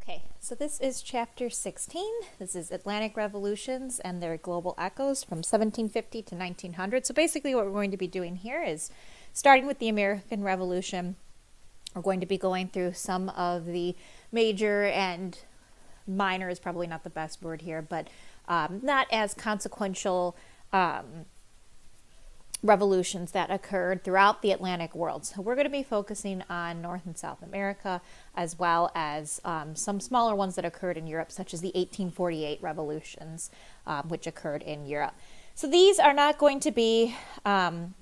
Okay, so this is chapter 16. This is Atlantic Revolutions and their global echoes from 1750 to 1900. So basically what we're going to be doing here is starting with the American Revolution. We're going to be going through some of the major and minor is probably not the best word here, but not as consequential revolutions that occurred throughout the Atlantic world. So we're going to be focusing on North and South America, as well as some smaller ones that occurred in Europe, such as the 1848 revolutions, which occurred in Europe. So these are not going to be, from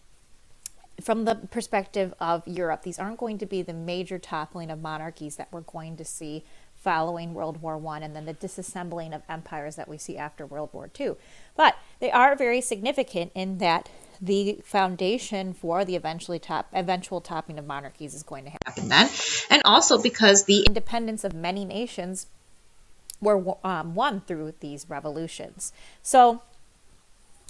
the perspective of Europe, these aren't going to be the major toppling of monarchies that we're going to see following World War I and then the disassembling of empires that we see after World War II. But they are very significant in that the foundation for the eventual topping of monarchies is going to happen then. And also because the independence of many nations were won through these revolutions. So,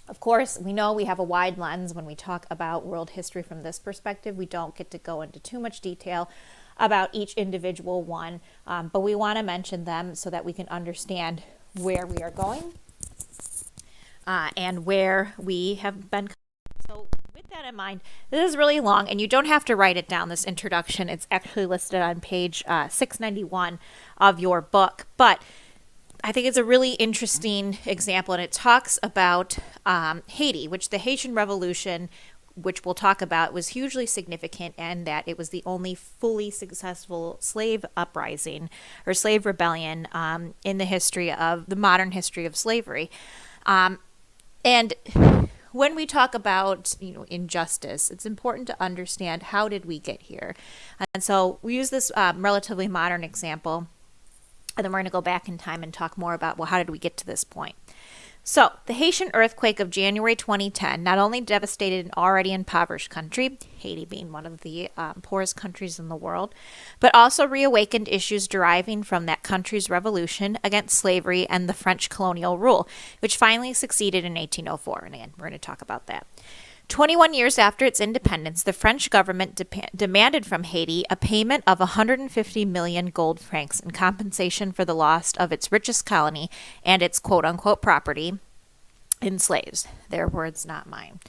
of course, we know we have a wide lens when we talk about world history from this perspective. We don't get to go into too much detail about each individual one, but we want to mention them so that we can understand where we are going and where we have been. So with that in mind, this is really long, and you don't have to write it down, this introduction. It's actually listed on page 691 of your book, but I think it's a really interesting example, and it talks about Haiti, which the Haitian Revolution, which we'll talk about, was hugely significant, and that it was the only fully successful slave uprising or slave rebellion in the modern history of slavery. And when we talk about injustice, it's important to understand how did we get here. And so we use this relatively modern example, and then we're going to go back in time and talk more about, well, how did we get to this point? So, the Haitian earthquake of January 2010 not only devastated an already impoverished country, Haiti being one of the poorest countries in the world, but also reawakened issues deriving from that country's revolution against slavery and the French colonial rule, which finally succeeded in 1804. And again, we're going to talk about that. 21 years after its independence, the French government demanded from Haiti a payment of 150 million gold francs in compensation for the loss of its richest colony and its quote-unquote property in slaves. Their words, not mine.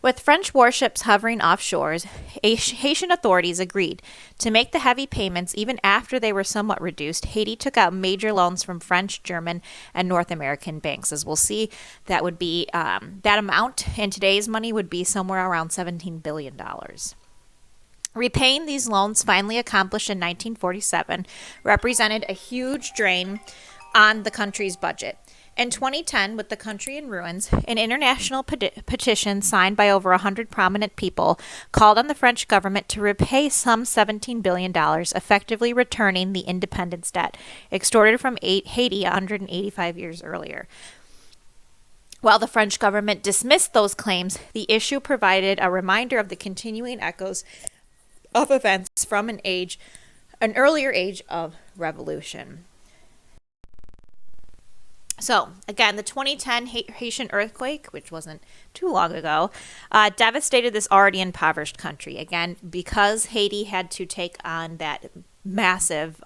With French warships hovering off shores, Haitian authorities agreed to make the heavy payments even after they were somewhat reduced. Haiti took out major loans from French, German, and North American banks. As we'll see, that would be that amount in today's money would be somewhere around $17 billion. Repaying these loans, finally accomplished in 1947, represented a huge drain on the country's budget. In 2010, with the country in ruins, an international petition signed by over 100 prominent people called on the French government to repay some $17 billion, effectively returning the independence debt extorted from Haiti 185 years earlier. While the French government dismissed those claims, the issue provided a reminder of the continuing echoes of events from an earlier age of revolution. So, again, the 2010 Haitian earthquake, which wasn't too long ago, devastated this already impoverished country. Again, because Haiti had to take on that massive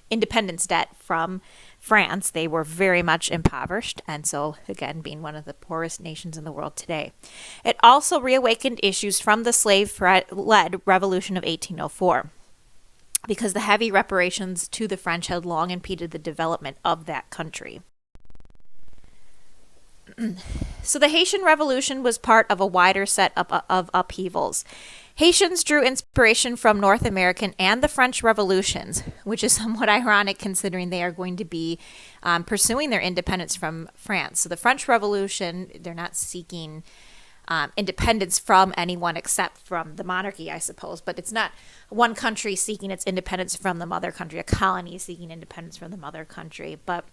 independence debt from France, they were very much impoverished, and so, again, being one of the poorest nations in the world today. It also reawakened issues from the slave-led Revolution of 1804. Because the heavy reparations to the French had long impeded the development of that country. So the Haitian Revolution was part of a wider set of upheavals. Haitians drew inspiration from North American and the French revolutions, which is somewhat ironic considering they are going to be pursuing their independence from France. So the French Revolution, they're not seeking independence from anyone except from the monarchy, I suppose. But it's not one country seeking its independence from the mother country, a colony seeking independence from the mother country. But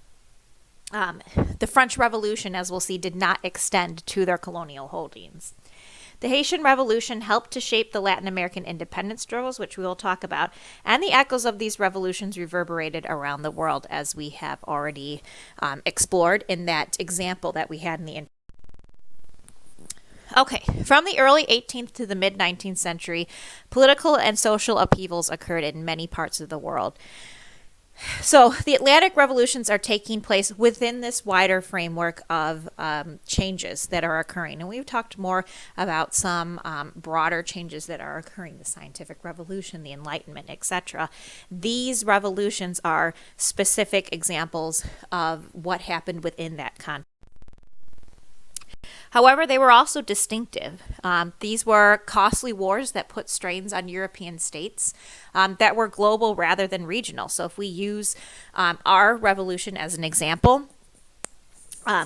the French Revolution, as we'll see, did not extend to their colonial holdings. The Haitian Revolution helped to shape the Latin American independence struggles, which we will talk about, and the echoes of these revolutions reverberated around the world, as we have already explored in that example that we had in the Okay, from the early 18th to the mid-19th century, political and social upheavals occurred in many parts of the world. So the Atlantic revolutions are taking place within this wider framework of changes that are occurring. And we've talked more about some broader changes that are occurring, the scientific revolution, the Enlightenment, etc. These revolutions are specific examples of what happened within that context. However, they were also distinctive. These were costly wars that put strains on European states that were global rather than regional. So if we use our revolution as an example,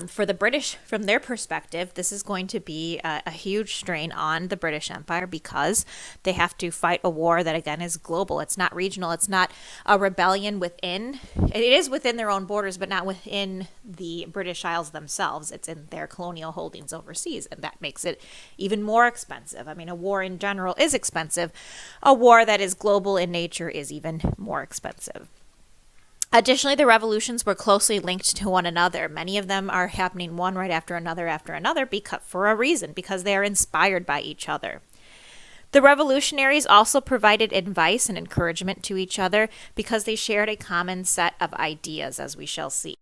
for the British, from their perspective, this is going to be a huge strain on the British Empire because they have to fight a war that, again, is global. It's not regional. It's not a rebellion within. It is within their own borders, but not within the British Isles themselves. It's in their colonial holdings overseas, and that makes it even more expensive. I mean, a war in general is expensive. A war that is global in nature is even more expensive. Additionally, the revolutions were closely linked to one another. Many of them are happening one right after another because, for a reason, because they are inspired by each other. The revolutionaries also provided advice and encouragement to each other because they shared a common set of ideas, as we shall see.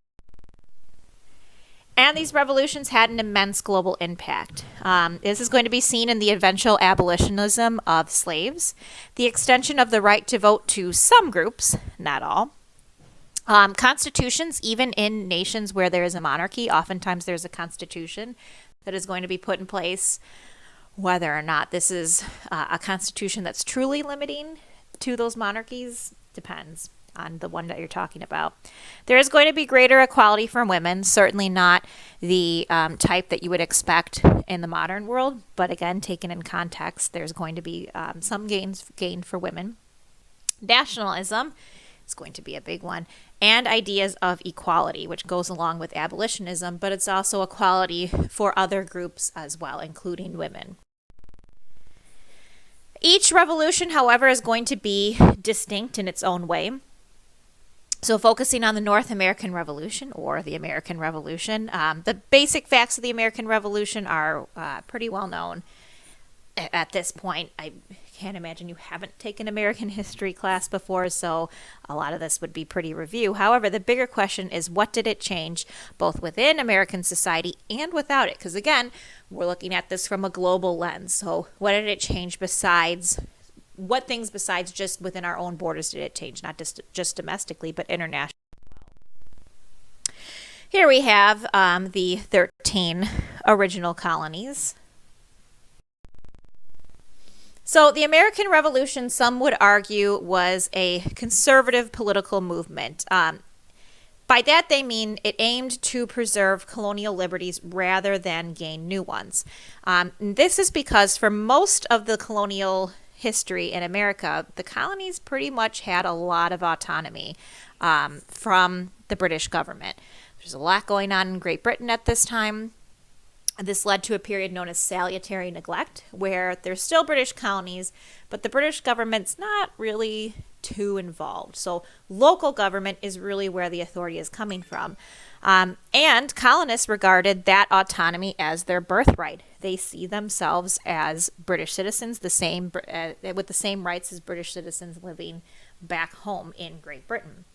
And these revolutions had an immense global impact. This is going to be seen in the eventual abolitionism of slaves, the extension of the right to vote to some groups, not all. Constitutions, even in nations where there is a monarchy, oftentimes there's a constitution that is going to be put in place. Whether or not this is a constitution that's truly limiting to those monarchies depends on the one that you're talking about. There is going to be greater equality for women, certainly not the type that you would expect in the modern world, but again, taken in context, there's going to be some gained for women. Nationalism is going to be a big one, and ideas of equality, which goes along with abolitionism, but it's also equality for other groups as well, including women. Each revolution, however, is going to be distinct in its own way. So focusing on the North American Revolution, or the American Revolution, the basic facts of the American Revolution are pretty well known at this point. I can't imagine you haven't taken American history class before, so a lot of this would be pretty review. However, the bigger question is, what did it change both within American society and without it? Because again, we're looking at this from a global lens. So what did it change what things besides just within our own borders did it change? Not just domestically, but internationally. Here we have the 13 original colonies. So the American Revolution, some would argue, was a conservative political movement. By that they mean it aimed to preserve colonial liberties rather than gain new ones. This is because for most of the colonial history in America, the colonies pretty much had a lot of autonomy from the British government. There's a lot going on in Great Britain at this time. This led to a period known as salutary neglect, where there's still British colonies, but the British government's not really too involved. So local government is really where the authority is coming from. And colonists regarded that autonomy as their birthright. They see themselves as British citizens, with the same rights as British citizens living back home in Great Britain.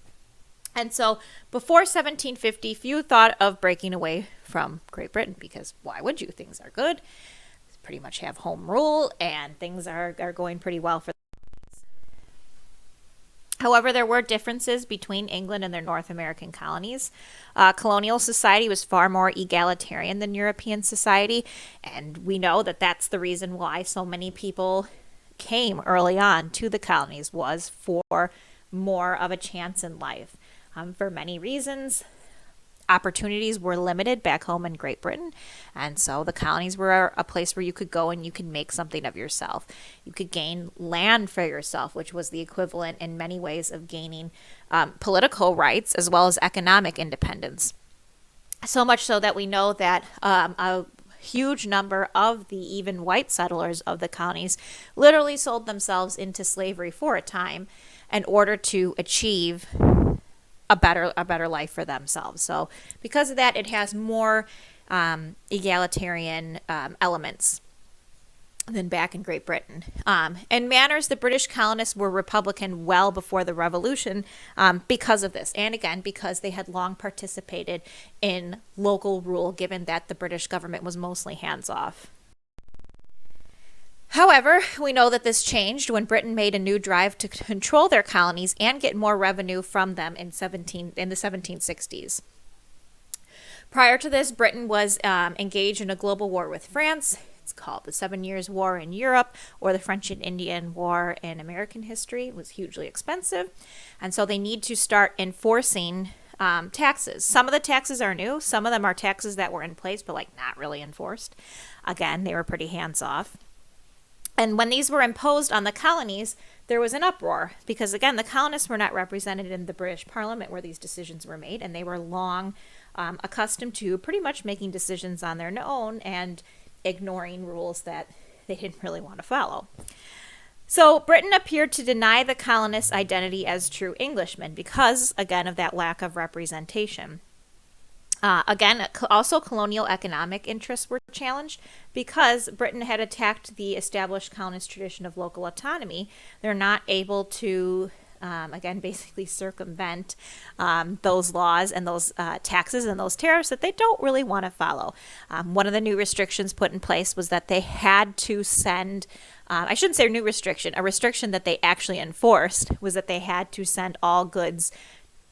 And so before 1750, few thought of breaking away from Great Britain, because why would you? Things are good. Pretty much have home rule, and things are going pretty well for them. However, there were differences between England and their North American colonies. Colonial society was far more egalitarian than European society, and we know that that's the reason why so many people came early on to the colonies, was for more of a chance in life. For many reasons, opportunities were limited back home in Great Britain, and so the colonies were a place where you could go and you could make something of yourself. You could gain land for yourself, which was the equivalent in many ways of gaining political rights as well as economic independence. So much so that we know that a huge number of the even white settlers of the colonies literally sold themselves into slavery for a time in order to achieve a better life for themselves. So because of that, it has more egalitarian elements. than back in Great Britain. In manners, the British colonists were Republican well before the Revolution because of this. And again, because they had long participated in local rule, given that the British government was mostly hands-off. However, we know that this changed when Britain made a new drive to control their colonies and get more revenue from them in the 1760s. Prior to this, Britain was engaged in a global war with France. It's called the 7 Years' War in Europe, or the French and Indian War in American history. It was hugely expensive, and so they need to start enforcing taxes. Some of the taxes are new. Some of them are taxes that were in place, but not really enforced. Again, they were pretty hands-off. And when these were imposed on the colonies, there was an uproar because, again, the colonists were not represented in the British Parliament where these decisions were made, and they were long accustomed to pretty much making decisions on their own and ignoring rules that they didn't really want to follow. So Britain appeared to deny the colonists' identity as true Englishmen because, again, of that lack of representation. Also colonial economic interests were challenged because Britain had attacked the established colonist tradition of local autonomy. They're not able to, basically circumvent those laws and those taxes and those tariffs that they don't really want to follow. One of the new restrictions put in place was that they had to send, I shouldn't say new restriction, a restriction that they actually enforced was that they had to send all goods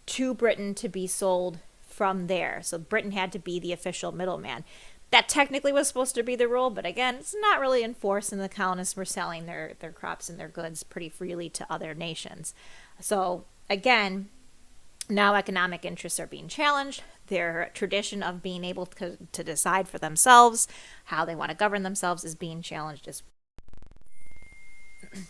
to Britain to be sold from there. So Britain had to be the official middleman. That technically was supposed to be the rule, but again, it's not really enforced, and the colonists were selling their crops and their goods pretty freely to other nations. So again, now economic interests are being challenged. Their tradition of being able to decide for themselves how they want to govern themselves is being challenged as well.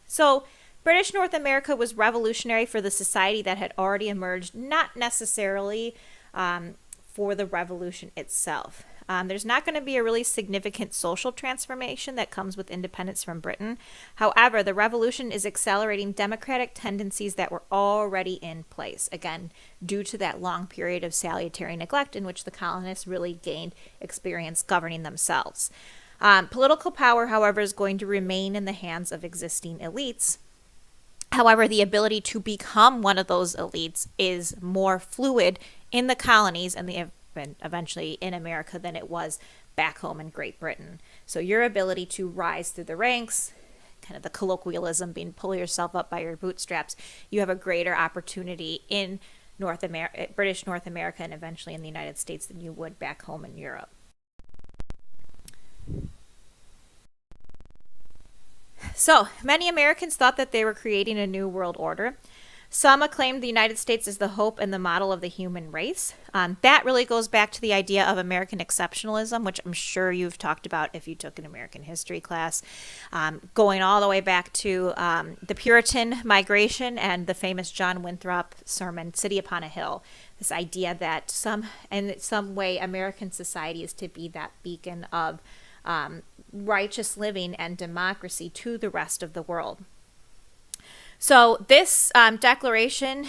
So British North America was revolutionary for the society that had already emerged, not necessarily for the revolution itself. There's not going to be a really significant social transformation that comes with independence from Britain. However, the revolution is accelerating democratic tendencies that were already in place, again, due to that long period of salutary neglect in which the colonists really gained experience governing themselves. Political power, however, is going to remain in the hands of existing elites. However, the ability to become one of those elites is more fluid in the colonies and eventually in America than it was back home in Great Britain. So your ability to rise through the ranks, kind of the colloquialism being pull yourself up by your bootstraps, you have a greater opportunity in British North America and eventually in the United States than you would back home in Europe. So, many Americans thought that they were creating a new world order. Some acclaimed the United States as the hope and the model of the human race. That really goes back to the idea of American exceptionalism, which I'm sure you've talked about if you took an American history class, going all the way back to the Puritan migration and the famous John Winthrop sermon, City Upon a Hill. This idea that in some way American society is to be that beacon of righteous living and democracy to the rest of the world. So this declaration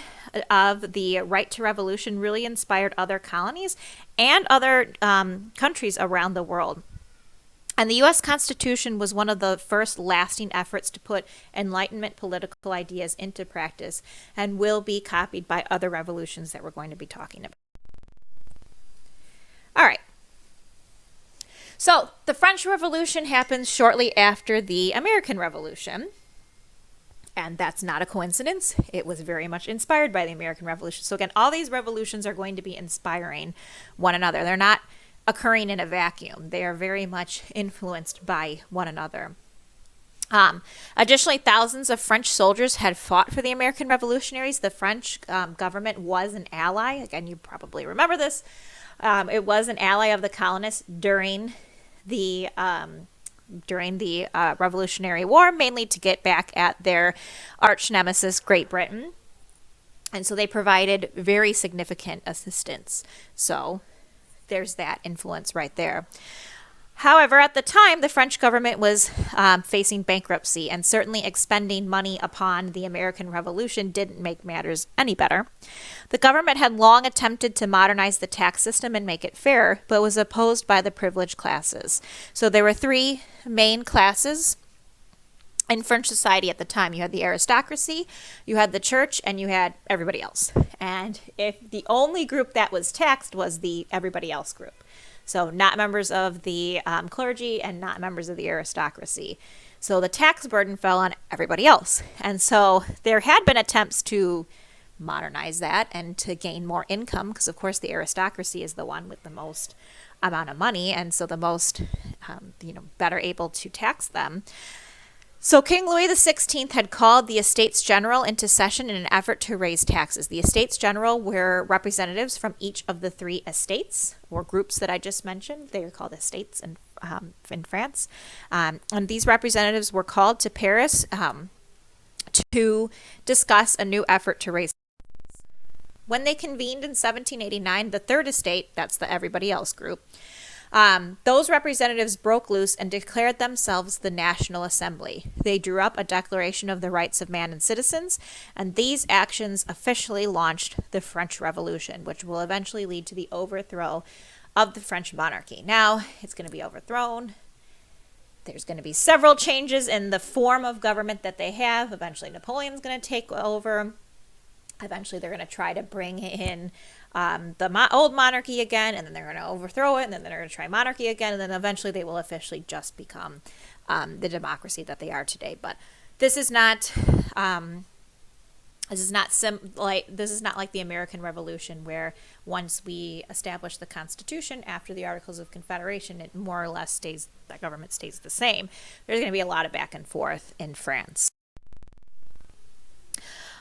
of the right to revolution really inspired other colonies and other countries around the world. And the U.S. Constitution was one of the first lasting efforts to put Enlightenment political ideas into practice and will be copied by other revolutions that we're going to be talking about. All right. So the French Revolution happens shortly after the American Revolution. And that's not a coincidence. It was very much inspired by the American Revolution. So again, all these revolutions are going to be inspiring one another. They're not occurring in a vacuum. They are very much influenced by one another. Additionally, thousands of French soldiers had fought for the American revolutionaries. The French government was an ally. Again, you probably remember this. It was an ally of the colonists during the Revolutionary War, mainly to get back at their arch nemesis, Great Britain. And so they provided very significant assistance. So there's that influence right there. However, at the time, the French government was facing bankruptcy, and certainly expending money upon the American Revolution didn't make matters any better. The government had long attempted to modernize the tax system and make it fair, but was opposed by the privileged classes. So there were three main classes in French society at the time. You had the aristocracy, you had the church, and you had everybody else. And if the only group that was taxed was the everybody else group. So not members of the clergy and not members of the aristocracy. So the tax burden fell on everybody else. And so there had been attempts to modernize that and to gain more income, because of course the aristocracy is the one with the most amount of money, and so the most better able to tax them. So King Louis XVI had called the Estates General into session in an effort to raise taxes. The Estates General were representatives from each of the three estates or groups that I just mentioned. They were called estates in France. And these representatives were called to Paris to discuss a new effort to raise taxes. When they convened in 1789, the third estate, that's the everybody else group, those representatives broke loose and declared themselves the National Assembly. They drew up a Declaration of the Rights of Man and Citizens, and these actions officially launched the French Revolution, which will eventually lead to the overthrow of the French monarchy. Now, it's going to be overthrown. There's going to be several changes in the form of government that they have. Eventually, Napoleon's going to take over. Eventually, they're going to try to bring in the old monarchy again, and then they're going to overthrow it, and then they're going to try monarchy again, and then eventually they will officially just become the democracy that they are today. But this is not like the American Revolution, where once we establish the Constitution after the Articles of Confederation, it more or less stays, that government stays the same. There's going to be a lot of back and forth in France.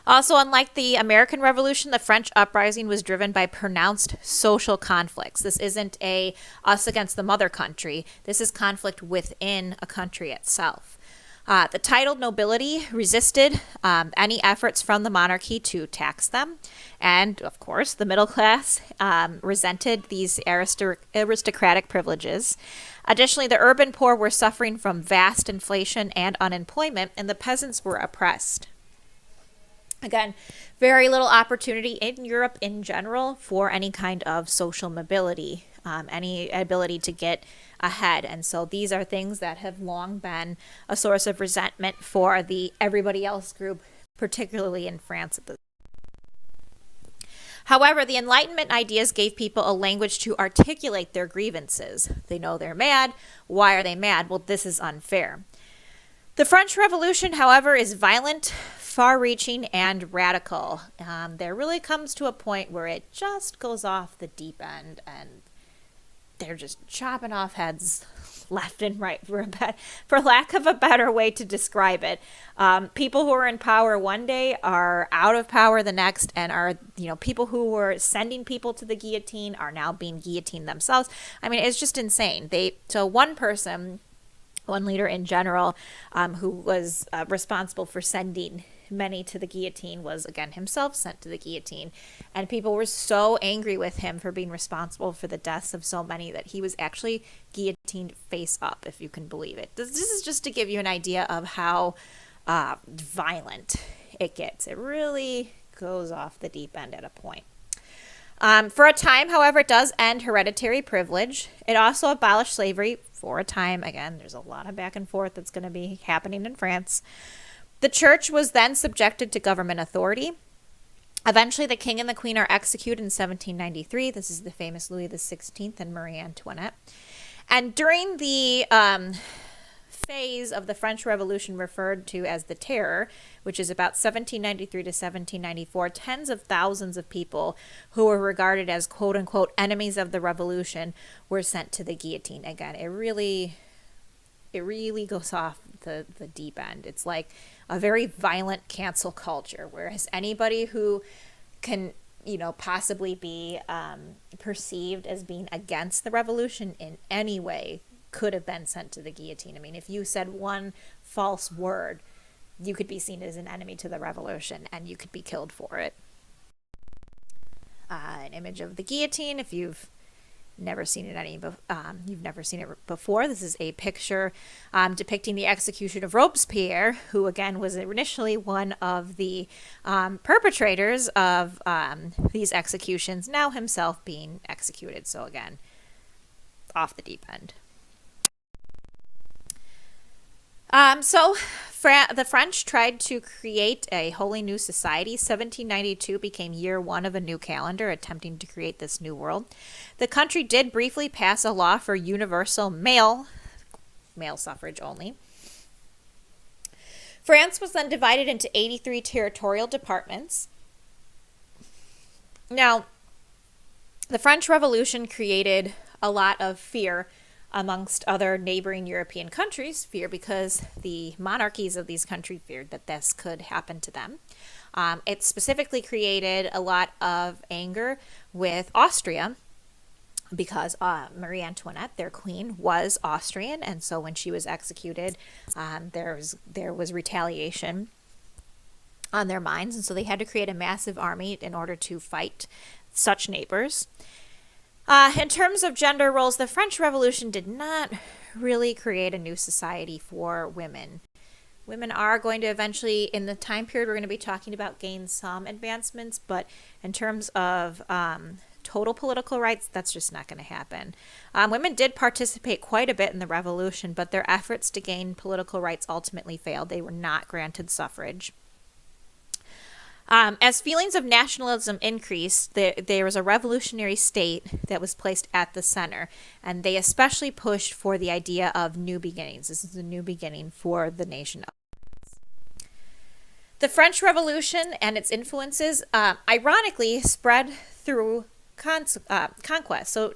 Also, unlike the American Revolution, the French uprising was driven by pronounced social conflicts. This isn't a us against the mother country. This is conflict within a country itself. The titled nobility resisted any efforts from the monarchy to tax them. And, of course, the middle class resented these aristocratic privileges. Additionally, the urban poor were suffering from vast inflation and unemployment, and the peasants were oppressed. Again, very little opportunity in Europe in general for any kind of social mobility, any ability to get ahead. And so these are things that have long been a source of resentment for the everybody else group, particularly in France. However, the Enlightenment ideas gave people a language to articulate their grievances. They know they're mad. Why are they mad? Well, this is unfair. The French Revolution, however, is violent, far-reaching, and radical. There really comes to a point where it just goes off the deep end, and they're just chopping off heads left and right, for lack of a better way to describe it. People who are in power one day are out of power the next, and are, people who were sending people to the guillotine are now being guillotined themselves. I mean, it's just insane. One leader in general, who was responsible for sending many to the guillotine, was again himself sent to the guillotine. And people were so angry with him for being responsible for the deaths of so many that he was actually guillotined face up, if you can believe it. This is just to give you an idea of how violent it gets. It really goes off the deep end at a point. For a time, however, it does end hereditary privilege. It also abolished slavery for a time. Again, there's a lot of back and forth that's going to be happening in France. The church was then subjected to government authority. Eventually, the king and the queen are executed in 1793. This is the famous Louis XVI and Marie Antoinette. And during the phase of the French Revolution referred to as the Terror, which is about 1793 to 1794, tens of thousands of people who were regarded as quote-unquote enemies of the revolution were sent to the guillotine. Again, it really goes off the deep end. It's like a very violent cancel culture, whereas anybody who can possibly be perceived as being against the revolution in any way could have been sent to the guillotine. I mean, if you said one false word, you could be seen as an enemy to the revolution, and you could be killed for it. An image of the guillotine, if you've Never seen it you've never seen it before. This is a picture depicting the execution of Robespierre, who again was initially one of the perpetrators of these executions, now himself being executed. So again, off the deep end. The French tried to create a wholly new society. 1792 became year one of a new calendar, attempting to create this new world. The country did briefly pass a law for universal male suffrage only. France was then divided into 83 territorial departments. Now, the French Revolution created a lot of fear amongst other neighboring European countries, fear because the monarchies of these countries feared that this could happen to them. It specifically created a lot of anger with Austria because Marie Antoinette, their queen, was Austrian, and so when she was executed, there was retaliation on their minds, and so they had to create a massive army in order to fight such neighbors. In terms of gender roles, the French Revolution did not really create a new society for women. Women are going to eventually, in the time period we're going to be talking about, gain some advancements, but in terms of total political rights, that's just not going to happen. Women did participate quite a bit in the revolution, but their efforts to gain political rights ultimately failed. They were not granted suffrage. As feelings of nationalism increased, there was a revolutionary state that was placed at the center, and they especially pushed for the idea of new beginnings. This is a new beginning for the nation of France. The French Revolution and its influences, ironically, spread through conquest. So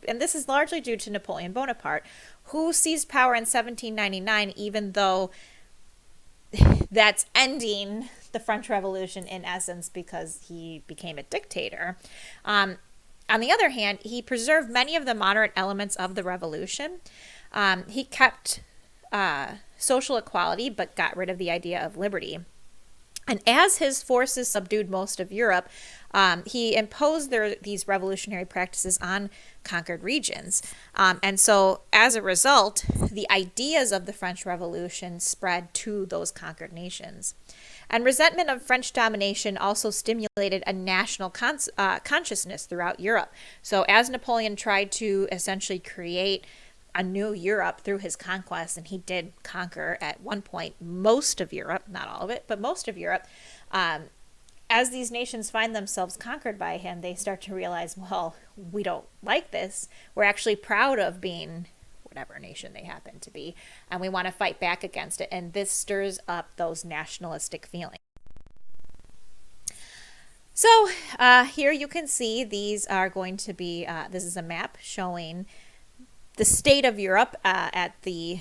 and this is largely due to Napoleon Bonaparte, who seized power in 1799, even though that's ending the French Revolution in essence because he became a dictator. On the other hand, he preserved many of the moderate elements of the revolution. He kept social equality but got rid of the idea of liberty. And as his forces subdued most of Europe, he imposed these revolutionary practices on conquered regions. And so as a result, the ideas of the French Revolution spread to those conquered nations. And resentment of French domination also stimulated a national consciousness throughout Europe. So as Napoleon tried to essentially create a new Europe through his conquests, and he did conquer at one point most of Europe, not all of it, but most of Europe, as these nations find themselves conquered by him, they start to realize, well, we don't like this. We're actually proud of being whatever nation they happen to be, and we want to fight back against it. And this stirs up those nationalistic feelings. So here you can see these are going to be, this is a map showing the state of Europe at the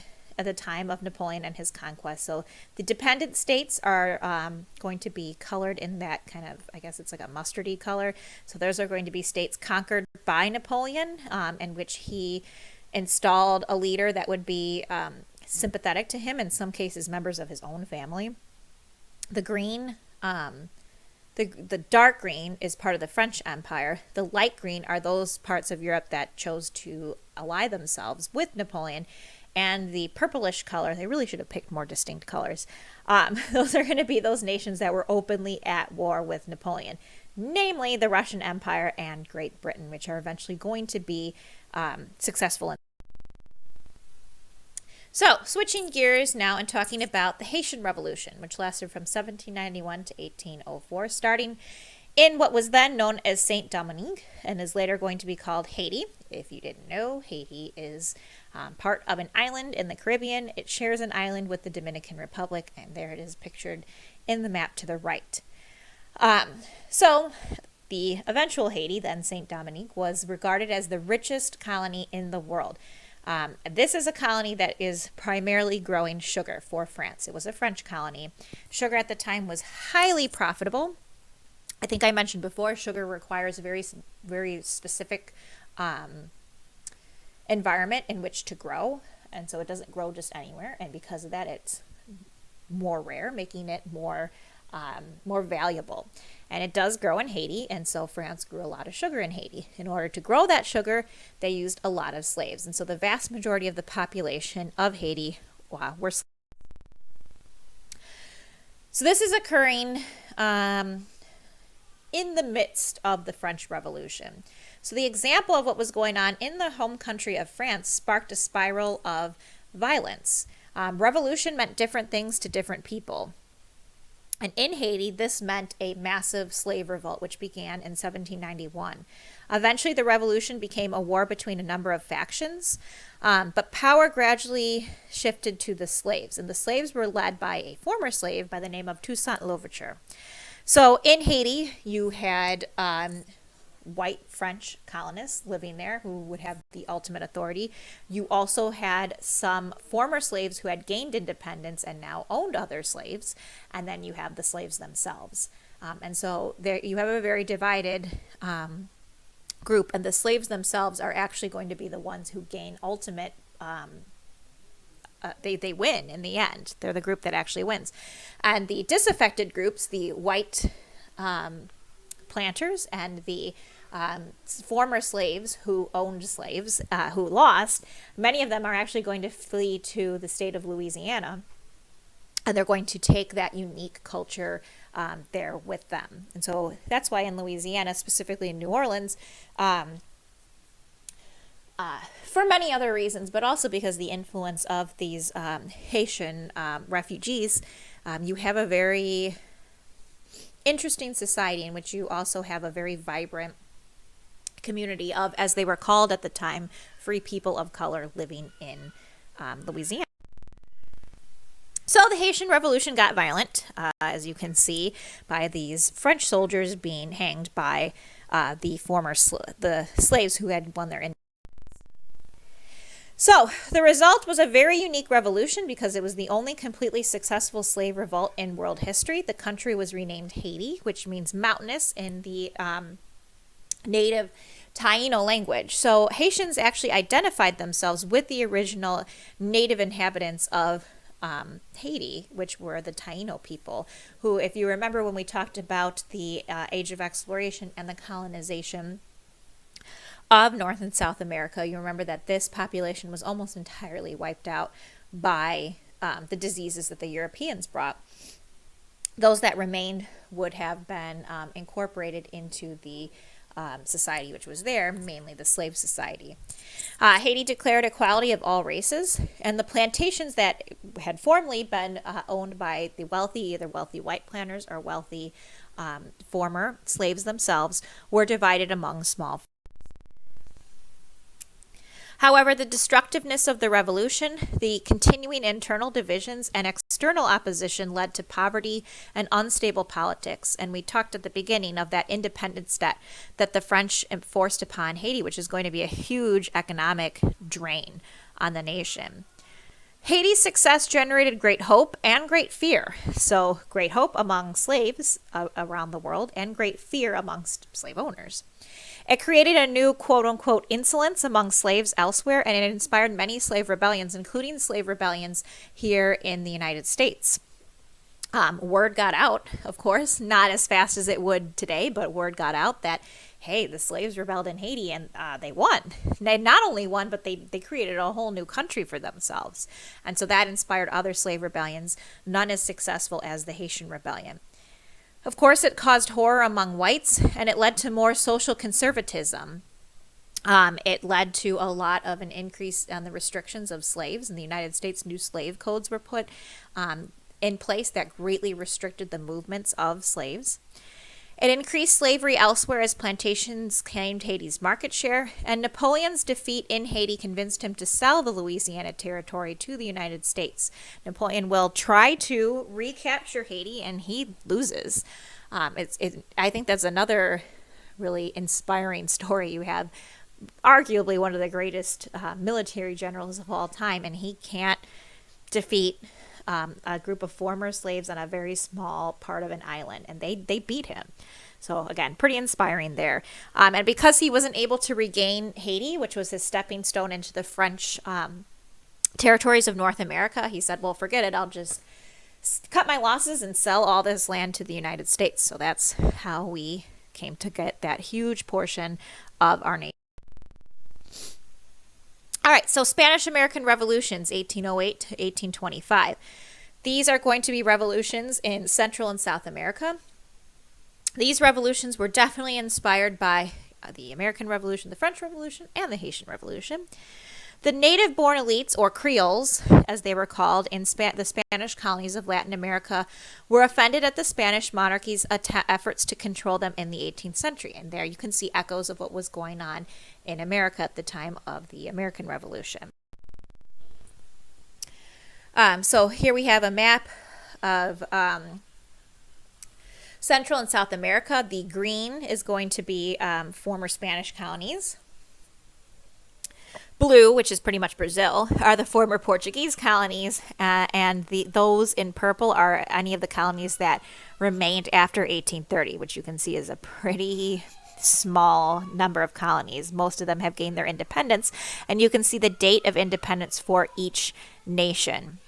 time of Napoleon and his conquest. So the dependent states are going to be colored in that kind of, I guess it's like a mustardy color. So those are going to be states conquered by Napoleon, in which he installed a leader that would be sympathetic to him, in some cases members of his own family. The green, the dark green is part of the French Empire. The light green are those parts of Europe that chose to ally themselves with Napoleon. And the purplish color, they really should have picked more distinct colors. Those are going to be those nations that were openly at war with Napoleon, namely the Russian Empire and Great Britain, which are eventually going to be successful. So, switching gears now and talking about the Haitian Revolution, which lasted from 1791 to 1804, starting in what was then known as Saint Domingue and is later going to be called Haiti. If you didn't know, Haiti is part of an island in the Caribbean. It shares an island with the Dominican Republic, and there it is pictured in the map to the right. So the eventual Haiti, then Saint Domingue, was regarded as the richest colony in the world. This is a colony that is primarily growing sugar for France. It was a French colony. Sugar at the time was highly profitable. I think I mentioned before, sugar requires a very, very specific environment in which to grow. And so it doesn't grow just anywhere. And because of that, it's more rare, making it more valuable. And it does grow in Haiti, and so France grew a lot of sugar in Haiti. In order to grow that sugar, they used a lot of slaves. And so the vast majority of the population of Haiti were slaves. So this is occurring in the midst of the French Revolution. So the example of what was going on in the home country of France sparked a spiral of violence. Revolution meant different things to different people. And in Haiti, this meant a massive slave revolt, which began in 1791. Eventually, the revolution became a war between a number of factions, but power gradually shifted to the slaves. And the slaves were led by a former slave by the name of Toussaint Louverture. So in Haiti, you had white French colonists living there who would have the ultimate authority. You also had some former slaves who had gained independence and now owned other slaves. And then you have the slaves themselves. And so there you have a very divided group. And the slaves themselves are actually going to be the ones who gain ultimate they win in the end. They're the group that actually wins. And the disaffected groups, the white planters and the former slaves who owned slaves, who lost, many of them are actually going to flee to the state of Louisiana. And they're going to take that unique culture there with them. And so that's why in Louisiana, specifically in New Orleans, for many other reasons, but also because the influence of these Haitian refugees, you have a very interesting society in which you also have a very vibrant community of, as they were called at the time, free people of color living in Louisiana. So the Haitian Revolution got violent, as you can see, by these French soldiers being hanged by the former the slaves who had won their independence. So the result was a very unique revolution because it was the only completely successful slave revolt in world history. The country was renamed Haiti, which means mountainous in the native Taino language. So Haitians actually identified themselves with the original native inhabitants of Haiti, which were the Taino people, who, if you remember when we talked about the age of exploration and the colonization of North and South America, you remember that this population was almost entirely wiped out by the diseases that the Europeans brought. Those that remained would have been incorporated into the society which was there, mainly the slave society. Haiti declared equality of all races, and the plantations that had formerly been owned by the wealthy, either wealthy white planters or wealthy former slaves themselves, were divided among small. However, the destructiveness of the revolution, the continuing internal divisions, and external opposition led to poverty and unstable politics. And we talked at the beginning of that independence debt that the French enforced upon Haiti, which is going to be a huge economic drain on the nation. Haiti's success generated great hope and great fear. So great hope among slaves around the world and great fear amongst slave owners. It created a new quote-unquote insolence among slaves elsewhere, and it inspired many slave rebellions, including slave rebellions here in the United States. Word got out, of course, not as fast as it would today, but word got out that, hey, the slaves rebelled in Haiti and they won. They not only won, but they created a whole new country for themselves. And so that inspired other slave rebellions, none as successful as the Haitian Rebellion. Of course, it caused horror among whites, and it led to more social conservatism. It led to a lot of an increase on the restrictions of slaves. In the United States, new slave codes were put in place that greatly restricted the movements of slaves. It increased slavery elsewhere as plantations claimed Haiti's market share, and Napoleon's defeat in Haiti convinced him to sell the Louisiana Territory to the United States. Napoleon will try to recapture Haiti, and he loses. I think that's another really inspiring story. You have arguably one of the greatest military generals of all time, and he can't defeat a group of former slaves on a very small part of an island, and they beat him. So again, pretty inspiring there. And because he wasn't able to regain Haiti, which was his stepping stone into the French territories of North America, he said, well, forget it, I'll just cut my losses and sell all this land to the United States. So that's how we came to get that huge portion of our nation. All right, so Spanish American Revolutions, 1808 to 1825. These are going to be revolutions in Central and South America. These revolutions were definitely inspired by the American Revolution, the French Revolution, and the Haitian Revolution. The native-born elites, or Creoles, as they were called, in the Spanish colonies of Latin America, were offended at the Spanish monarchy's efforts to control them in the 18th century. And there you can see echoes of what was going on in America at the time of the American Revolution. So here we have a map of Central and South America. The green is going to be former Spanish colonies. Blue, which is pretty much Brazil, are the former Portuguese colonies, and those in purple are any of the colonies that remained after 1830, which you can see is a pretty small number of colonies. Most of them have gained their independence, and you can see the date of independence for each nation.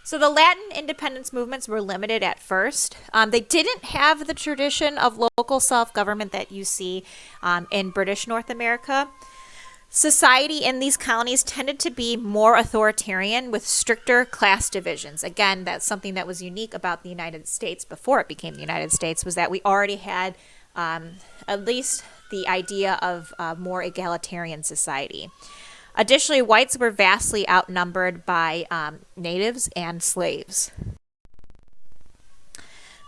So the Latin independence movements were limited at first. They didn't have the tradition of local self-government that you see in British North America. Society in these colonies tended to be more authoritarian with stricter class divisions. Again, that's something that was unique about the United States before it became the United States, was that we already had at least the idea of a more egalitarian society. Additionally, whites were vastly outnumbered by natives and slaves.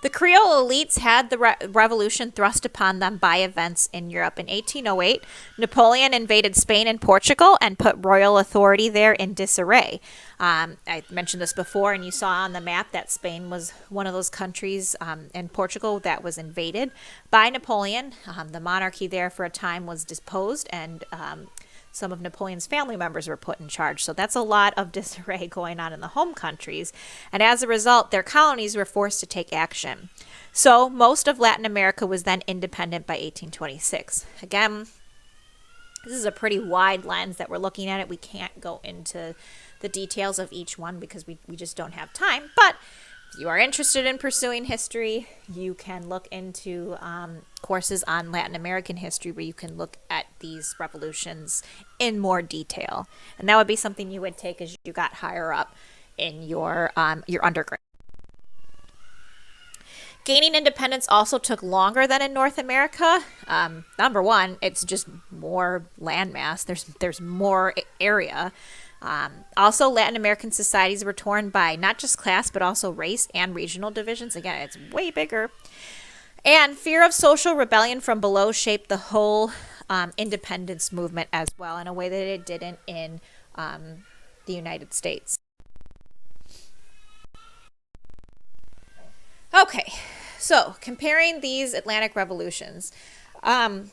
The Creole elites had the revolution thrust upon them by events in Europe. In 1808, Napoleon invaded Spain and Portugal and put royal authority there in disarray. I mentioned this before, and you saw on the map that Spain was one of those countries and Portugal that was invaded by Napoleon. The monarchy there for a time was deposed, and some of Napoleon's family members were put in charge. So that's a lot of disarray going on in the home countries. And as a result, their colonies were forced to take action. So most of Latin America was then independent by 1826. Again, this is a pretty wide lens that we're looking at it. We can't go into the details of each one because we just don't have time. But if you are interested in pursuing history, you can look into courses on Latin American history where you can look at these revolutions in more detail. And that would be something you would take as you got higher up in your undergrad. Gaining independence also took longer than in North America. Number one, it's just more landmass. There's more area. Also, Latin American societies were torn by not just class, but also race and regional divisions. Again, it's way bigger. And fear of social rebellion from below shaped the whole independence movement as well, in a way that it didn't in the United States. Okay, so comparing these Atlantic revolutions. The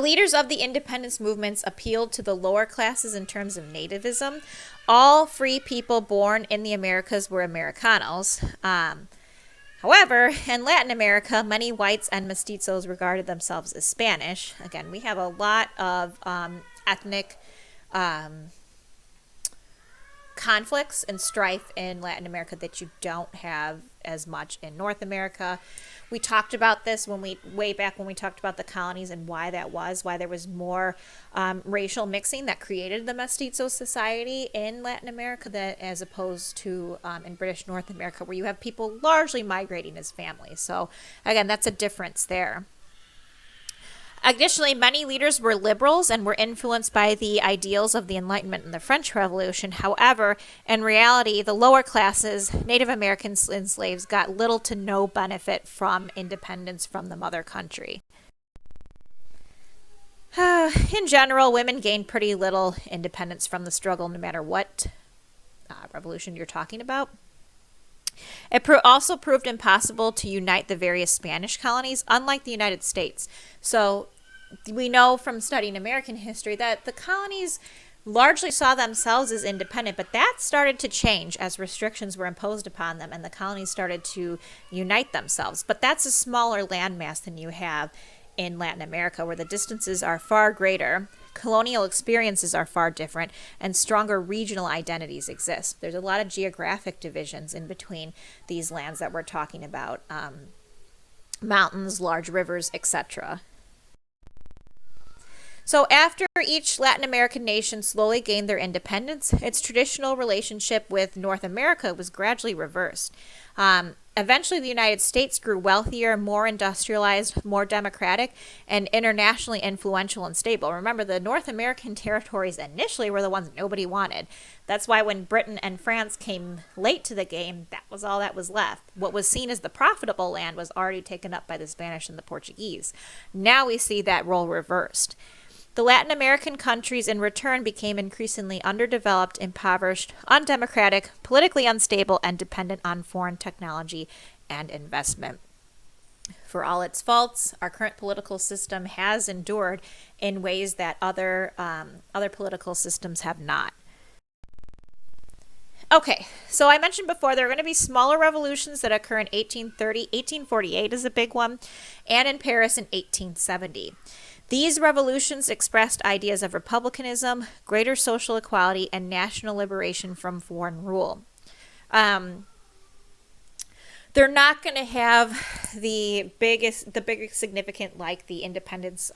leaders of the independence movements appealed to the lower classes in terms of nativism. All free people born in the Americas were Americanos. However, in Latin America, many whites and mestizos regarded themselves as Spanish. Again, we have a lot of ethnic conflicts and strife in Latin America that you don't have as much in North America. We talked about this way back when we talked about the colonies and why that was, why there was more racial mixing that created the mestizo society in Latin America as opposed to in British North America, where you have people largely migrating as families. So again, that's a difference there. Additionally, many leaders were liberals and were influenced by the ideals of the Enlightenment and the French Revolution. However, in reality, the lower classes, Native Americans and slaves, got little to no benefit from independence from the mother country. In general, women gained pretty little independence from the struggle, no matter what revolution you're talking about. It also proved impossible to unite the various Spanish colonies, unlike the United States. So we know from studying American history that the colonies largely saw themselves as independent, but that started to change as restrictions were imposed upon them and the colonies started to unite themselves. But that's a smaller landmass than you have in Latin America, where the distances are far greater colonial experiences are far different, and stronger regional identities exist. There's a lot of geographic divisions in between these lands that we're talking about, mountains, large rivers, etc. So after each Latin American nation slowly gained their independence, its traditional relationship with North America was gradually reversed. Eventually, the United States grew wealthier, more industrialized, more democratic, and internationally influential and stable. Remember, the North American territories initially were the ones nobody wanted. That's why when Britain and France came late to the game, that was all that was left. What was seen as the profitable land was already taken up by the Spanish and the Portuguese. Now we see that role reversed. The Latin American countries in return became increasingly underdeveloped, impoverished, undemocratic, politically unstable, and dependent on foreign technology and investment. For all its faults, our current political system has endured in ways that other political systems have not. Okay, so I mentioned before there are going to be smaller revolutions that occur in 1830. 1848 is a big one, and in Paris in 1870. These revolutions expressed ideas of republicanism, greater social equality, and national liberation from foreign rule. They're not going to have the biggest significant like the independence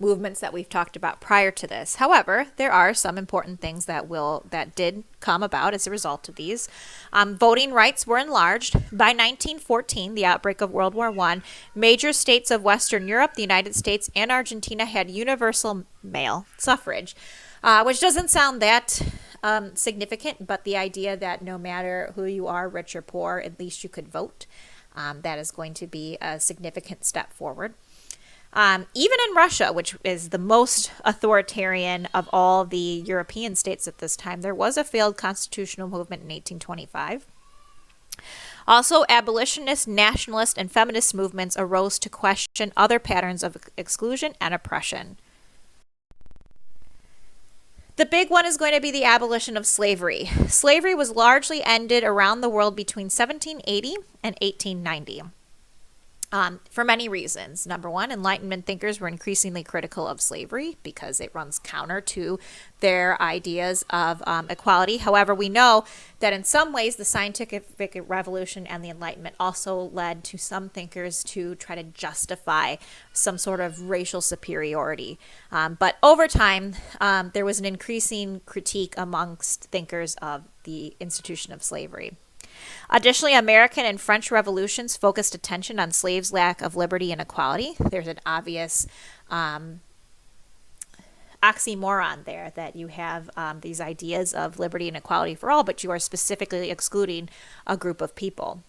movements that we've talked about prior to this. However, there are some important things that did come about as a result of these. Voting rights were enlarged. By 1914, the outbreak of World War I, major states of Western Europe, the United States, and Argentina had universal male suffrage, which doesn't sound that significant, but the idea that no matter who you are, rich or poor, at least you could vote, that is going to be a significant step forward. Even in Russia, which is the most authoritarian of all the European states at this time, there was a failed constitutional movement in 1825. Also, abolitionist, nationalist, and feminist movements arose to question other patterns of exclusion and oppression. The big one is going to be the abolition of slavery. Slavery was largely ended around the world between 1780 and 1890. For many reasons. Number one, Enlightenment thinkers were increasingly critical of slavery because it runs counter to their ideas of equality. However, we know that in some ways the scientific revolution and the Enlightenment also led to some thinkers to try to justify some sort of racial superiority. But over time, there was an increasing critique amongst thinkers of the institution of slavery. Additionally, American and French revolutions focused attention on slaves' lack of liberty and equality. There's an obvious oxymoron there that you have these ideas of liberty and equality for all, but you are specifically excluding a group of people.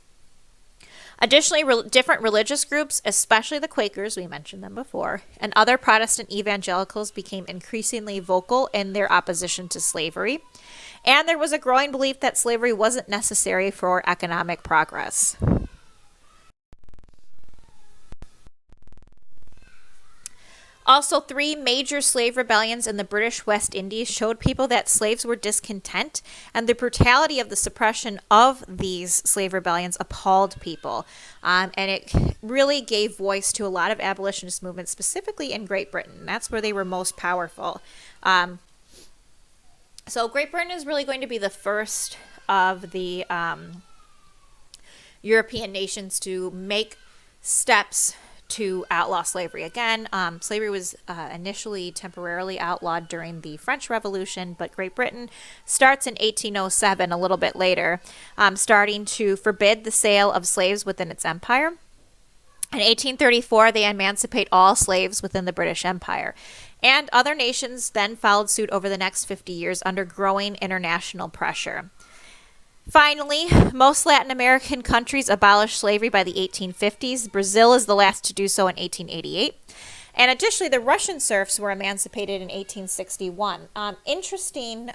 Additionally, different religious groups, especially the Quakers, we mentioned them before, and other Protestant evangelicals became increasingly vocal in their opposition to slavery. And there was a growing belief that slavery wasn't necessary for economic progress. Also, 3 major slave rebellions in the British West Indies showed people that slaves were discontent, and the brutality of the suppression of these slave rebellions appalled people. And it really gave voice to a lot of abolitionist movements, specifically in Great Britain. That's where they were most powerful. So Great Britain is really going to be the first of the European nations to make steps to outlaw slavery. Again, slavery was initially temporarily outlawed during the French Revolution, but Great Britain starts in 1807, a little bit later, starting to forbid the sale of slaves within its empire. In 1834, they emancipate all slaves within the British Empire. And other nations then followed suit over the next 50 years under growing international pressure. Finally, most Latin American countries abolished slavery by the 1850s. Brazil is the last to do so in 1888. And additionally, the Russian serfs were emancipated in 1861. Interesting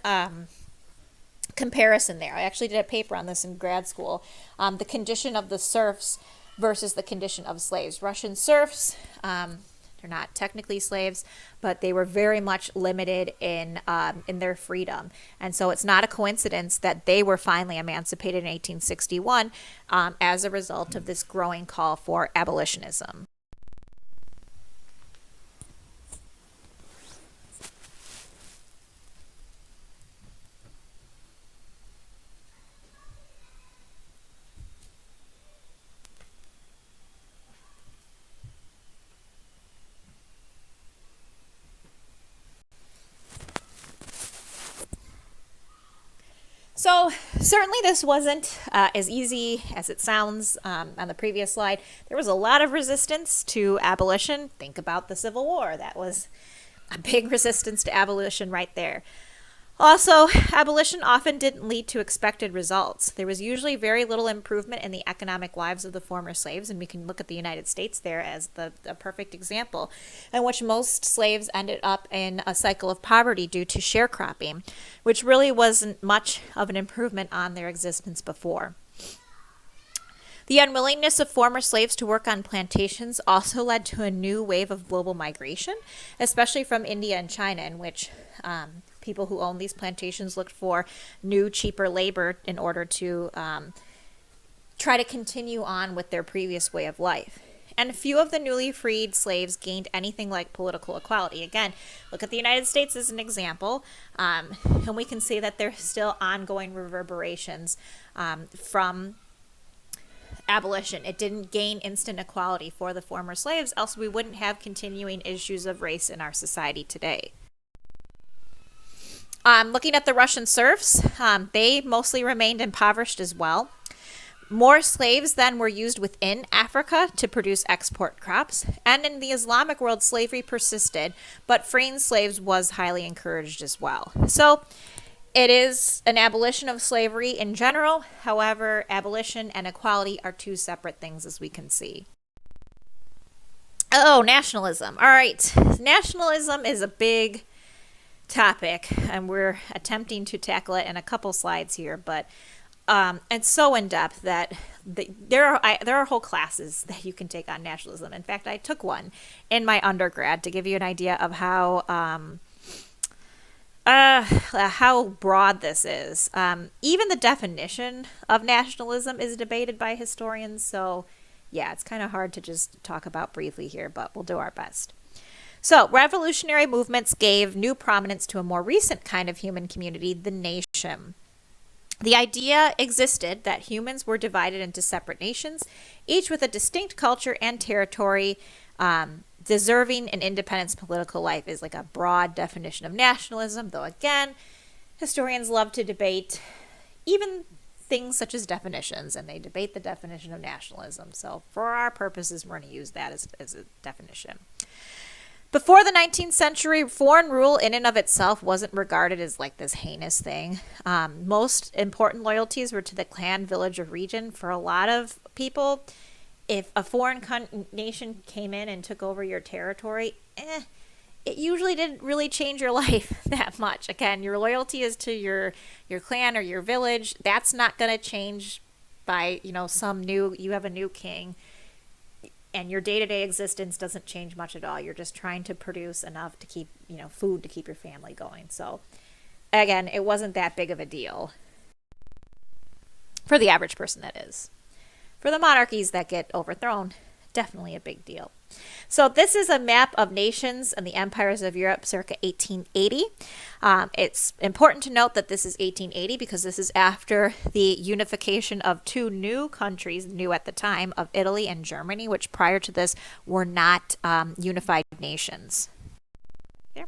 comparison there. I actually did a paper on this in grad school. The condition of the serfs versus the condition of slaves. Russian serfs, they're not technically slaves, but they were very much limited in their freedom. And so it's not a coincidence that they were finally emancipated in 1861 as a result of this growing call for abolitionism. So certainly this wasn't as easy as it sounds on the previous slide. There was a lot of resistance to abolition. Think about the Civil War. That was a big resistance to abolition right there. Also, abolition often didn't lead to expected results. There was usually very little improvement in the economic lives of the former slaves, and we can look at the United States there as the perfect example, in which most slaves ended up in a cycle of poverty due to sharecropping, which really wasn't much of an improvement on their existence before. The unwillingness of former slaves to work on plantations also led to a new wave of global migration, especially from India and China, in which people who owned these plantations looked for new, cheaper labor in order to try to continue on with their previous way of life. And few of the newly freed slaves gained anything like political equality. Again, look at the United States as an example, and we can see that there's still ongoing reverberations from abolition. It didn't gain instant equality for the former slaves, else we wouldn't have continuing issues of race in our society today. Looking at the Russian serfs, they mostly remained impoverished as well. More slaves then were used within Africa to produce export crops, and in the Islamic world, slavery persisted, but freeing slaves was highly encouraged as well. So it is an abolition of slavery in general. However, abolition and equality are two separate things, as we can see. Oh, nationalism. All right. Nationalism is a big topic, and we're attempting to tackle it in a couple slides here, but it's so in depth that there are whole classes that you can take on nationalism. In fact, I took one in my undergrad to give you an idea of how broad this is. Even the definition of nationalism is debated by historians, so yeah, it's kind of hard to just talk about briefly here, but we'll do our best. So, revolutionary movements gave new prominence to a more recent kind of human community, the nation. The idea existed that humans were divided into separate nations, each with a distinct culture and territory. Deserving an independent political life is like a broad definition of nationalism, though again, historians love to debate even things such as definitions, and they debate the definition of nationalism. So for our purposes, we're going to use that as a definition. Before the 19th century, foreign rule in and of itself wasn't regarded as like this heinous thing. Most important loyalties were to the clan, village, or region. For a lot of people, if a foreign nation came in and took over your territory, it usually didn't really change your life that much. Again, your loyalty is to your clan or your village. That's not going to change by, you have a new king, and your day-to-day existence doesn't change much at all. You're just trying to produce enough to keep, food to keep your family going. So again, it wasn't that big of a deal for the average person, that is. For the monarchies that get overthrown, definitely a big deal. So this is a map of nations and the empires of Europe circa 1880. It's important to note that this is 1880 because this is after the unification of two new countries, new at the time, of Italy and Germany, which prior to this were not unified nations. There.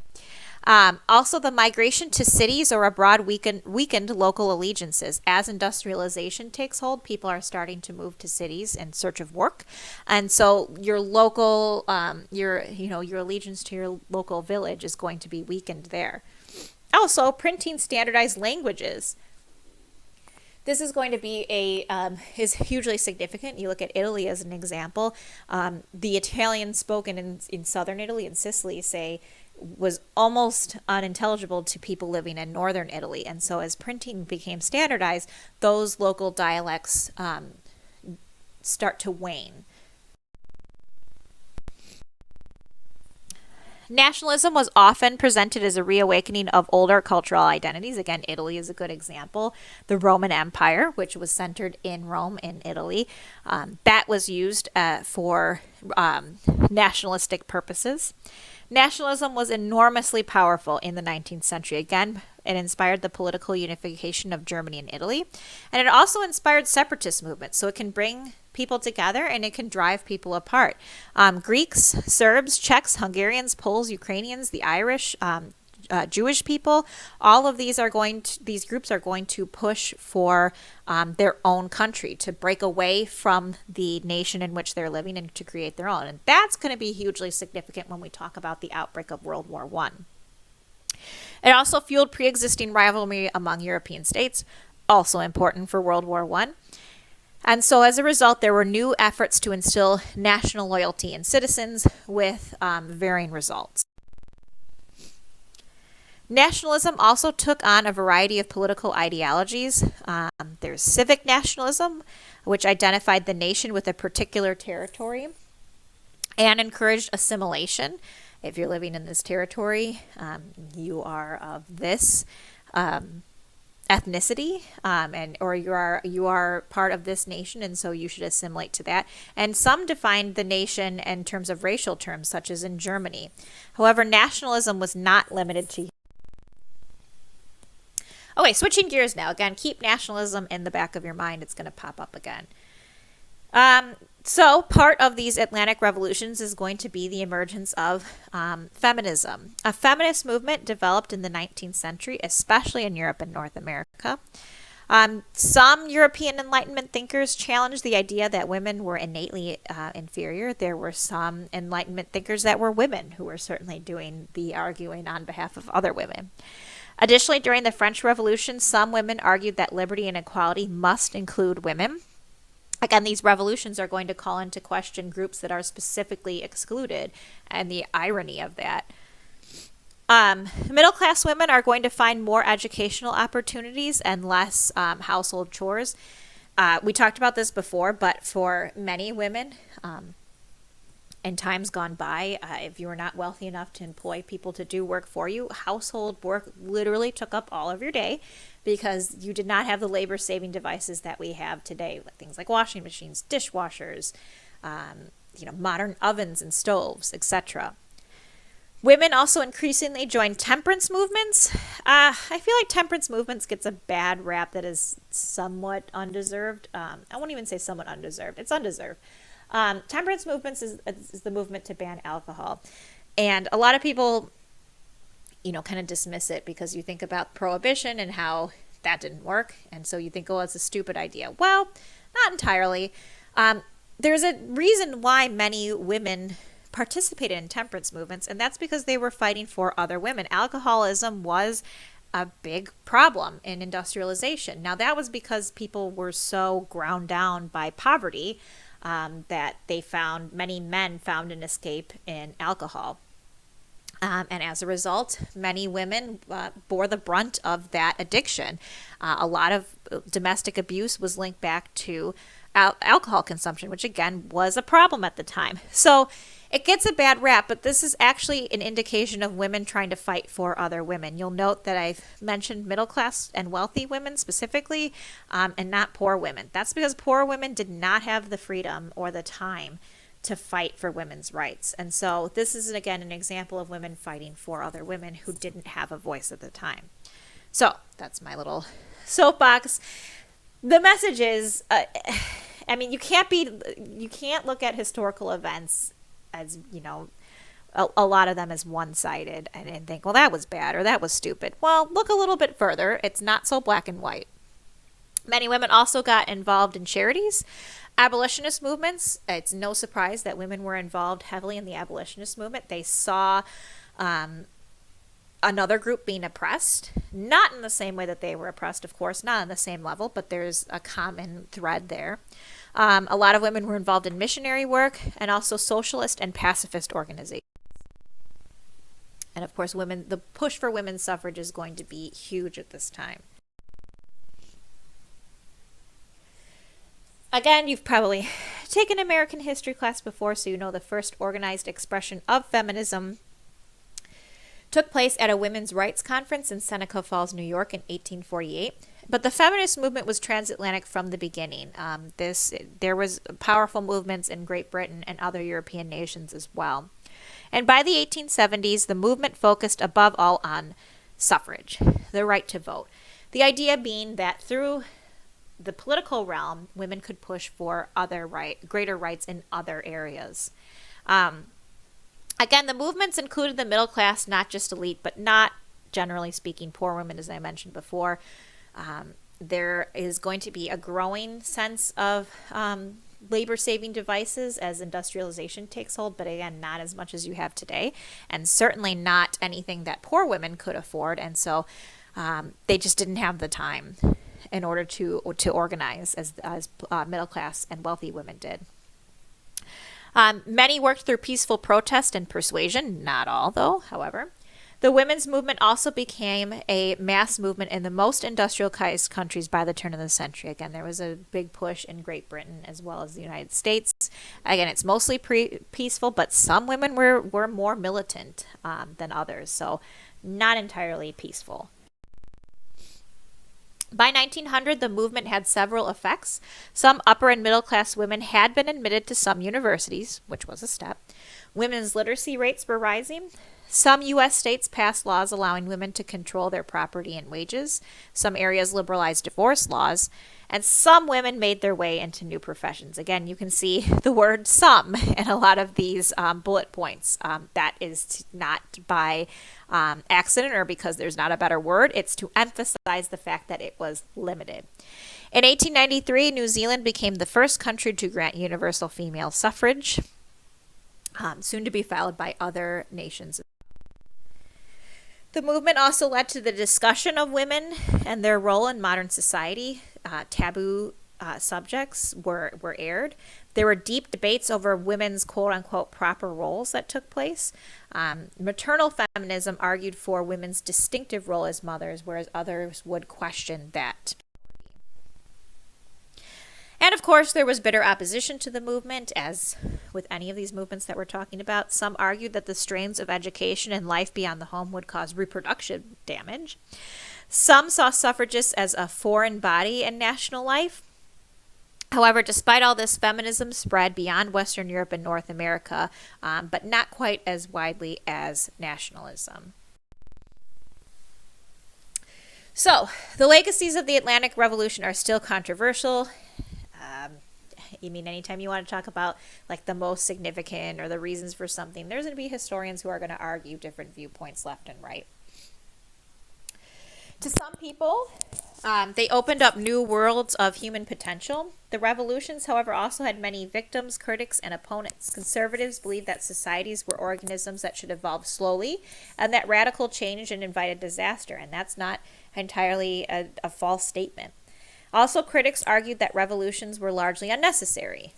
Also, the migration to cities or abroad weakened local allegiances. As industrialization takes hold, people are starting to move to cities in search of work, and so your local, your allegiance to your local village is going to be weakened there. Also, printing standardized languages. This is going to be is hugely significant. You look at Italy as an example. The Italian spoken in southern Italy and Sicily, was almost unintelligible to people living in northern Italy. And so as printing became standardized, those local dialects start to wane. Nationalism was often presented as a reawakening of older cultural identities. Again, Italy is a good example. The Roman Empire, which was centered in Rome in Italy, that was used for nationalistic purposes. Nationalism was enormously powerful in the 19th century. Again, it inspired the political unification of Germany and Italy, and it also inspired separatist movements. So it can bring people together and it can drive people apart. Greeks, Serbs, Czechs, Hungarians, Poles, Ukrainians, the Irish, Jewish people. All of these these groups are going to push for their own country, to break away from the nation in which they're living and to create their own. And that's going to be hugely significant when we talk about the outbreak of World War I. It also fueled pre-existing rivalry among European states, also important for World War I. And so as a result, there were new efforts to instill national loyalty in citizens with varying results. Nationalism also took on a variety of political ideologies. There's civic nationalism, which identified the nation with a particular territory and encouraged assimilation. If you're living in this territory, you are of this ethnicity, or you are part of this nation, and so you should assimilate to that. And some defined the nation in terms of racial terms, such as in Germany. However, nationalism was not limited to. Okay, switching gears now. Again, keep nationalism in the back of your mind. It's going to pop up again. So part of these Atlantic revolutions is going to be the emergence of feminism. A feminist movement developed in the 19th century, especially in Europe and North America. Some European Enlightenment thinkers challenged the idea that women were innately inferior. There were some Enlightenment thinkers that were women who were certainly doing the arguing on behalf of other women. Additionally, during the French Revolution, some women argued that liberty and equality must include women. Again, these revolutions are going to call into question groups that are specifically excluded, and the irony of that. Middle-class women are going to find more educational opportunities and less household chores. We talked about this before, but for many women, in times gone by, if you were not wealthy enough to employ people to do work for you, household work literally took up all of your day because you did not have the labor-saving devices that we have today, things like washing machines, dishwashers, modern ovens and stoves, etc. Women also increasingly joined temperance movements. I feel like temperance movements gets a bad rap that is somewhat undeserved. I won't even say somewhat undeserved. It's undeserved. Temperance movements is the movement to ban alcohol. And a lot of people, kind of dismiss it because you think about prohibition and how that didn't work. And so you think, oh, it's a stupid idea. Well, not entirely. There's a reason why many women participated in temperance movements, and that's because they were fighting for other women. Alcoholism was a big problem in industrialization. Now, that was because people were so ground down by poverty that many men found an escape in alcohol. And as a result, many women bore the brunt of that addiction. A lot of domestic abuse was linked back to alcohol consumption, which again was a problem at the time. So it gets a bad rap, but this is actually an indication of women trying to fight for other women. You'll note that I've mentioned middle class and wealthy women specifically, and not poor women. That's because poor women did not have the freedom or the time to fight for women's rights. And so this is, again, an example of women fighting for other women who didn't have a voice at the time. So that's my little soapbox. The message is, you can't look at historical events as, a lot of them as one-sided and think, well, that was bad or that was stupid. Well, look a little bit further. It's not so black and white. Many women also got involved in charities. Abolitionist movements, it's no surprise that women were involved heavily in the abolitionist movement. They saw another group being oppressed, not in the same way that they were oppressed, of course, not on the same level, but there's a common thread there. A lot of women were involved in missionary work and also socialist and pacifist organizations. And of course, the push for women's suffrage is going to be huge at this time. Again, you've probably taken American history class before, so you know the first organized expression of feminism took place at a women's rights conference in Seneca Falls, New York in 1848. But the feminist movement was transatlantic from the beginning. There was powerful movements in Great Britain and other European nations as well. And by the 1870s, the movement focused above all on suffrage, the right to vote. The idea being that through the political realm, women could push for greater rights in other areas. Again, the movements included the middle class, not just elite, but not generally speaking, poor women, as I mentioned before. There is going to be a growing sense of labor-saving devices as industrialization takes hold, but again, not as much as you have today, and certainly not anything that poor women could afford. And so they just didn't have the time in order to organize as middle class and wealthy women did. Many worked through peaceful protest and persuasion, not all though, however. The women's movement also became a mass movement in the most industrialized countries by the turn of the century. Again, there was a big push in Great Britain as well as the United States. Again, it's mostly peaceful, but some women were more militant than others, so not entirely peaceful. By 1900, the movement had several effects. Some upper and middle class women had been admitted to some universities, which was a step. Women's literacy rates were rising. Some U.S. states passed laws allowing women to control their property and wages. Some areas liberalized divorce laws. And some women made their way into new professions. Again, you can see the word some in a lot of these bullet points. That is not by accident or because there's not a better word. It's to emphasize the fact that it was limited. In 1893, New Zealand became the first country to grant universal female suffrage, soon to be followed by other nations. The movement also led to the discussion of women and their role in modern society. Taboo subjects were aired. There were deep debates over women's quote-unquote proper roles that took place. Maternal feminism argued for women's distinctive role as mothers, whereas others would question that. And of course, there was bitter opposition to the movement, as with any of these movements that we're talking about. Some argued that the strains of education and life beyond the home would cause reproductive damage. Some saw suffragists as a foreign body in national life. However, despite all this, feminism spread beyond Western Europe and North America, but not quite as widely as nationalism. So, the legacies of the Atlantic Revolution are still controversial. I mean, anytime you want to talk about like the most significant or the reasons for something, there's going to be historians who are going to argue different viewpoints left and right. To some people, they opened up new worlds of human potential. The revolutions, however, also had many victims, critics, and opponents. Conservatives believed that societies were organisms that should evolve slowly and that radical change invited disaster, and that's not entirely a false statement. Also, critics argued that revolutions were largely unnecessary.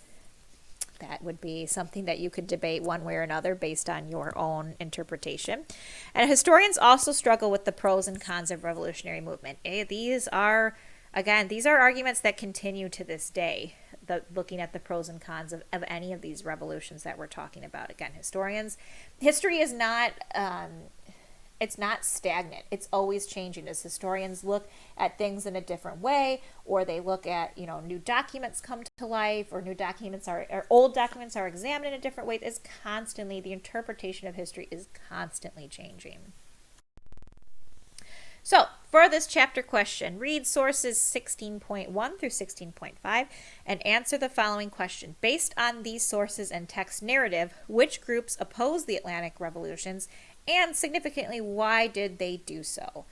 That would be something that you could debate one way or another based on your own interpretation. And historians also struggle with the pros and cons of revolutionary movement. These are arguments that continue to this day, looking at the pros and cons of any of these revolutions that we're talking about. Again, history is not... it's not stagnant. It's always changing as historians look at things in a different way, or they look at, new documents come to life, or old documents are examined in a different way. The interpretation of history is constantly changing. So, for this chapter question, read sources 16.1 through 16.5 and answer the following question. Based on these sources and text narrative, which groups opposed the Atlantic revolutions, and significantly, why did they do so?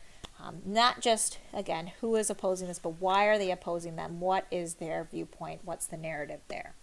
Not just, again, who is opposing this, but why are they opposing them? What is their viewpoint? What's the narrative there?